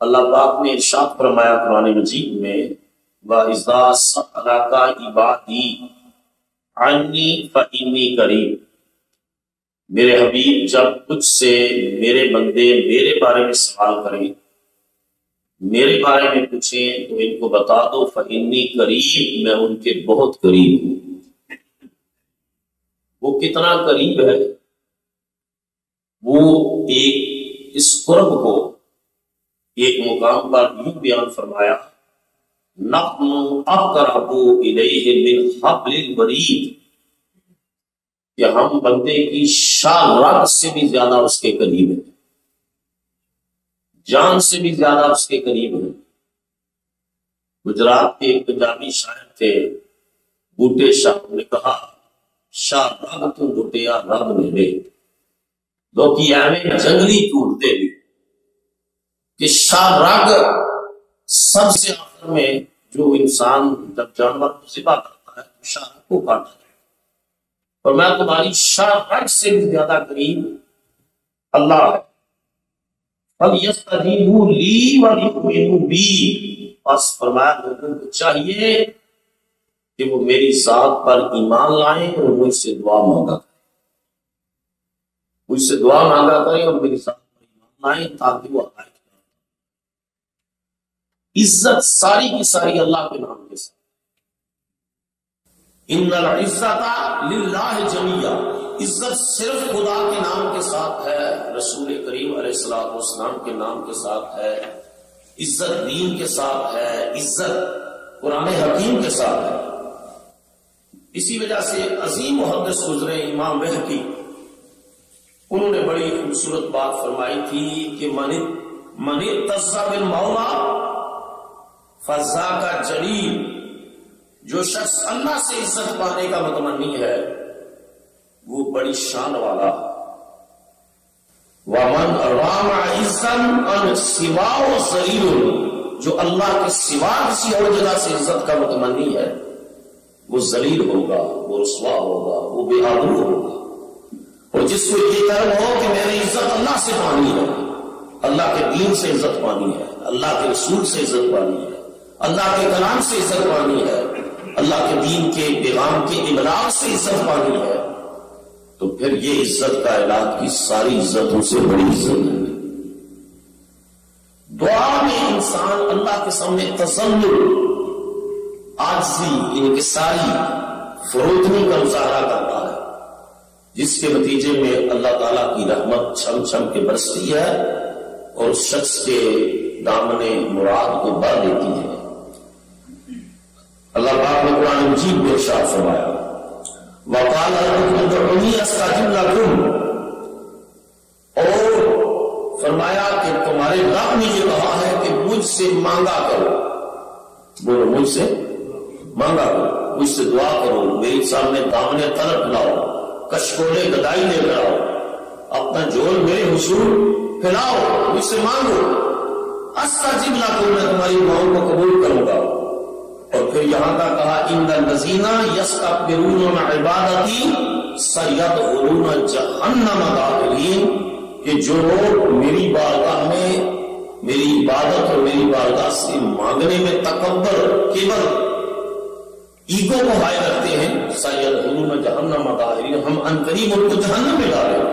اللہ پاک نے ارشاد فرمایا قرآن مجید میں وَإِذَا سَأَلَكَ عِبَادِي عَنِّي فَإِنِّي قَرِيبٌ، میرے حبیب جب کچھ سے میرے بندے میرے بارے میں سوال کریں، میرے بارے میں پوچھیں تو ان کو بتا دو فَإِنِّي قَرِيب، میں ان کے بہت قریب ہوں۔ وہ کتنا قریب ہے؟ وہ ایک اس قرب کو ایک مقام پر یوں بیان فرمایا نَحْنُ أَقْرَبُ إِلَيْهِ مِنْ حَبْلِ الْوَرِيدِ، کہ ہم بندے کی شاہ رگ سے بھی زیادہ اس کے قریب ہیں، جان سے بھی زیادہ اس کے قریب ہیں۔ گجرات کے ایک پنجابی شاعر تھے بوٹے شاہ نے کہا شاہ رگ تو بوٹیا رب نے لوکی ایویں جنگلی ٹوٹتے بھی کہ شاہ رگ سب سے آخر میں جو انسان جب جانور کو ذبح کرتا ہے تو شاہ رگ کو کاٹا جائے، اور میں تمہاری شاہ رگ سے بھی زیادہ قریب اللہ ہے۔ فَلْيَسْتَجِيبُوا لِي وَلْيُؤْمِنُوا بِي، بس فرمایا لوگوں کو چاہیے کہ وہ میری ذات پر ایمان لائیں اور مجھ سے دعا مانگا کریں، مجھ سے دعا مانگا کریں اور میری ذات پر ایمان لائیں تاکہ وہ آئے۔ عزت ساری کی ساری اللہ کے نام کے ساتھ، ان العزت للہ جمیعا، عزت صرف خدا کے نام کے ساتھ ہے، رسول کریم علیہ الصلوۃ والسلام کے نام کے ساتھ ہے، عزت دین کے ساتھ ہے، عزت قرآن حکیم کے ساتھ ہے۔ اسی وجہ سے عظیم محدث گزرے امام بہقی، انہوں نے بڑی خوبصورت بات فرمائی تھی کہ من اتص بالمولا فذاک جلیل، جو شخص اللہ سے عزت پانے کا متمنی ہے وہ بڑی شان والا ہے۔ وَمَنْ رَامَ عِزًّا عَنْ سِوَاهُ ذَلِيلٌ، جو اللہ کے سوا کسی اور جگہ سے عزت کا متمنی ہے وہ ذلیل ہوگا، وہ رسوا ہوگا، وہ بے آبرو ہوگا۔ اور جس کو یہ طرح ہو کہ میں نے عزت اللہ سے پانی ہے، اللہ کے دین سے عزت پانی ہے، اللہ کے رسول سے عزت پانی ہے، اللہ کے کلام سے عزت پانی ہے، اللہ کے دین کے پیغام کے ابلاغ سے عزت پانی ہے، تو پھر یہ عزت کائنات کی ساری عزتوں سے بڑی عزت ہے۔ دعا میں انسان اللہ کے سامنے تذلل، عاجزی، انکساری، فروتنی کا مظاہرہ کرتا ہے، جس کے نتیجے میں اللہ تعالیٰ کی رحمت چھم چھم کے برستی ہے اور اس شخص کے دامن مراد کو بھر دیتی ہے۔ اللہ پاک نے قرآن مجید میں ارشاد فرمایا وَقَالَ رَبُّكُمْ ادْعُونِي أَسْتَجِبْ لَكُمْ، اور فرمایا کہ تمہارے رب نے یہ کہا ہے کہ مجھ سے مانگا کرو، بولو مجھ سے مانگا کرو، مجھ سے دعا کرو، میرے سامنے دامن طلب لاؤ، کشکولے گدائی لے کر آؤ، اپنا جول میرے حضور پھیلاؤ، مجھ سے مانگو، استجب لکم، میں تمہاری دعاؤں کو قبول کروں گا۔ اور پھر یہاں کا کہا ان الذین یستکبرون عن عبادتی سیدخلون جہنم داخلین، کہ جو لوگ میری بارگاہ میں میری عبادت اور میری بارگاہ سے مانگنے میں تکبر، کبر، ایگو کو ہائے رکھتے ہیں، سیدخلون جہنم داخلین، ہم عنقریب ان کو جہنم میں ڈالیں گے۔